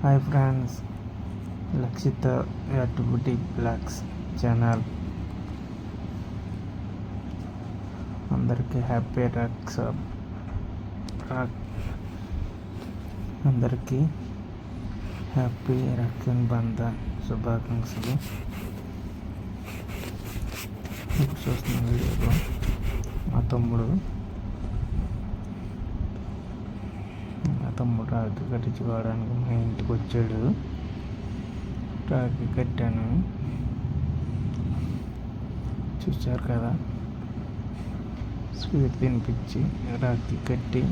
Hi friends, Lakshita activity blogs channel అందరికీ happy అందరికీ happy Raksha Bandhan శుభాకాంక్షలు. ఇప్పుడు చూస్తున్న వీడియోలో మా తమ్ముడు రాఖీ కట్టించుకోవడానికి మా ఇంటికి వచ్చాడు. రాఖీ కట్టాను, చూశారు కదా. స్వీట్ తినిపించి రాఖీ కట్టి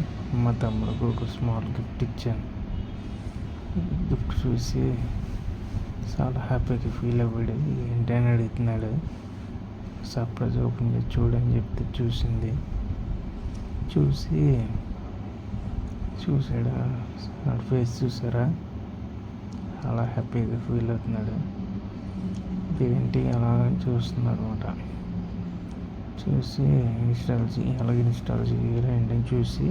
మా తమ్ముడికి ఒక స్మాల్ గిఫ్ట్ ఇచ్చాను. గిఫ్ట్ చూసి చాలా హ్యాపీగా ఫీల్ అవ్వాడు. ఏంటని అడుగుతున్నాడు. సర్ప్రైజ్ ఓపెన్ చేసి చూడని చెప్తే చూసాడా ఫేస్ చూసారా, అలా హ్యాపీగా ఫీల్ అవుతున్నాడు. ఏంటి అలా చూస్తున్నాడు అనమాట. చూసి ఇన్స్టాలజీ ఏంటని చూసి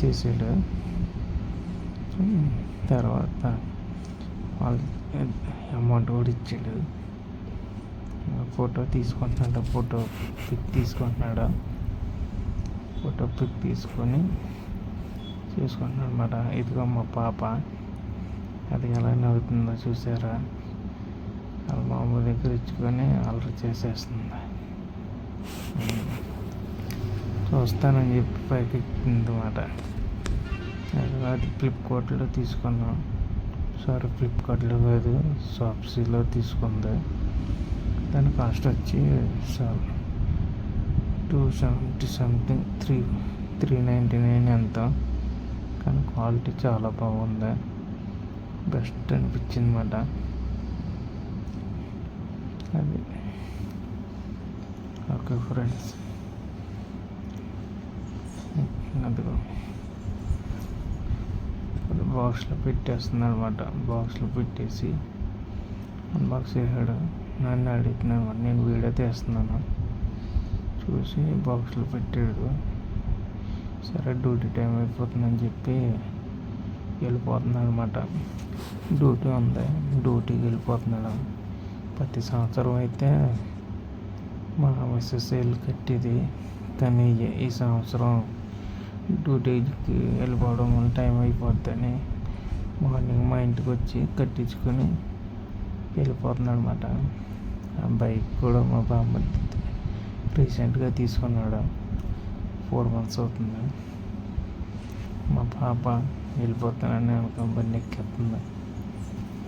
చేసాడు. తర్వాత వాళ్ళు అమౌంట్ కూడా ఇచ్చాడు. ఫోటో తీసుకుంటున్నాడు. ఫోటో పిక్ తీసుకొని చూసుకుంటున్నాడు అనమాట. ఇదిగో మా పాప, అది ఎలా నవ్వుతుందో చూసారా. వాళ్ళ మామ దగ్గర ఇచ్చుకొని అల్లరి చేసేస్తుంది. చూస్తానని చెప్పి పైకి ఎక్కింది అన్నమాట. అది ఫ్లిప్కార్ట్లో తీసుకున్నాం. ఫ్లిప్కార్ట్లో కాదు, షాప్సీలో తీసుకుంది. దాని కాస్ట్ వచ్చి 270 సంథింగ్, 399 ఎంత. కానీ క్వాలిటీ చాలా బాగుంది, బెస్ట్ అనిపించింది అన్నమాట. అది ఓకే ఫ్రెండ్స్, అదిగో బాక్స్లో పెట్టేస్తున్నాడు అనమాట. బాక్స్లో పెట్టేసి అన్బాక్స్ చేశాడు. నన్ను అడుగుతున్నాను, నేను వీడియో తీస్తున్నాను. చూసి బాక్స్లో పెట్టాడు. సరే డ్యూటీ టైం అయిపోతుందని చెప్పి వెళ్ళిపోతున్నాడు అనమాట. డ్యూటీ ఉంది, డ్యూటీకి వెళ్ళిపోతున్నాడు. ప్రతి సంవత్సరం అయితే మా మిస్సెస్ వెళ్ళి కట్టేది, కానీ ఈ సంవత్సరం డ్యూటీకి వెళ్ళిపోవడం టైం అయిపోద్దని మార్నింగ్ మా ఇంటికి వచ్చి కట్టించుకొని వెళ్ళిపోతున్నాడు అనమాట. ఆ బైక్ కూడా మా బామ్మ రీసెంట్గా తీసుకున్నాడు. 4 months అవుతుంది. మా పాప వెళ్ళిపోతానని బండి ఎక్కేస్తుంది.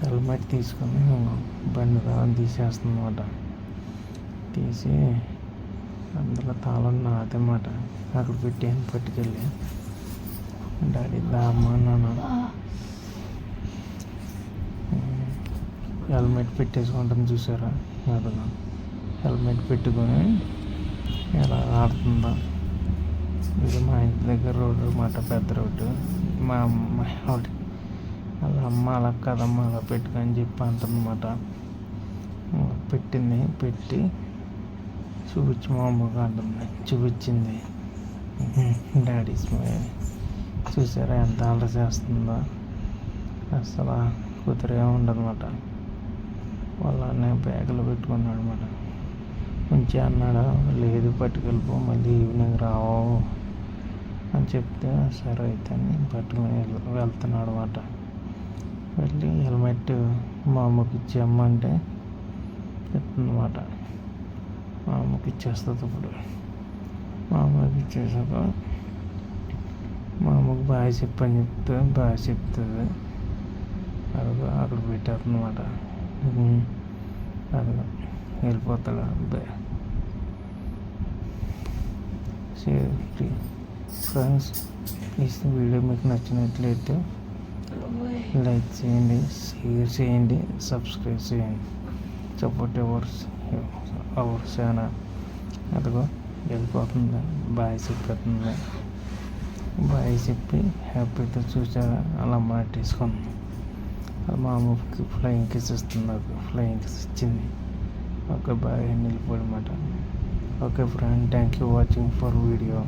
హెల్మెట్ తీసుకొని బండి రాని తీసేస్తుంది అన్నమాట. తీసి అందులో తాళం నాదన్నమాట. అక్కడ పెట్టాను, పట్టుకెళ్ళి డాడీ దామ్మా నాన్న హెల్మెట్ పెట్టేసుకుంటాను చూసారా. అదిగా హెల్మెట్ పెట్టుకొని ఎలా ఆడుతుందా. ఇది మా ఇంటి దగ్గర రోడ్డు అన్నమాట, పెద్ద రోడ్డు. మా అమ్మాయి వాళ్ళ అమ్మ అలా కదమ్మ అలా పెట్టుకొని చెప్పి అంటుందన్నమాట. పెట్టి చూపించి మా అమ్మగా అంటుంది. చూపించింది. డాడీ స్మైల్ చూసారా ఎంత అల్లరి చేస్తుందో. అసలు కుదిరే ఉండదన్నమాట. వాళ్ళ అన్నయ్య బ్యాగులో పెట్టుకున్నాడు అనమాట. ఉంచి అన్నాడు, లేదు పట్టుకెళ్ళిపో, మళ్ళీ ఈవినింగ్ రావు అని చెప్తే సరే అయితే అని పట్టుకుని వెళ్తున్నాడు అనమాట. వెళ్ళి హెల్మెట్ మా అమ్మకి ఇచ్చేయమ్మంటే చెప్తుందన్నమాట. మా అమ్మకి ఇచ్చేస్తుంది. ఇప్పుడు మా అమ్మకి ఇచ్చేసాక మా అమ్మకి బాగా చెప్పని చెప్తే బాగా చెప్తుంది. అదిగో అక్కడ పెట్టేస్తుంది అన్నమాట. అదిగో వెళ్ళిపోతాడు అబ్బాయి. ఫ్రెండ్స్, ప్లీజ్ వీడియో మీకు నచ్చినట్లయితే లైక్ చేయండి, షేర్ చేయండి, సబ్స్క్రైబ్ చేయండి. Support our channel. అదిగో వెళ్ళిపోతుంది, బాయ్ చెప్పేస్తుంది. బాయ్ చెప్పి హ్యాపీతో చూసారా అలా మాటేసుకుంది. అది మా అమ్మకి ఫ్లయింగ్ కిస్ ఇస్తుంది. నాకు ఫ్లయింగ్ కిస్ ఇచ్చింది. ఓకే బాయ్ అని వెళ్ళిపోయాడు అన్నమాట. Okay friend, thank you watching for video.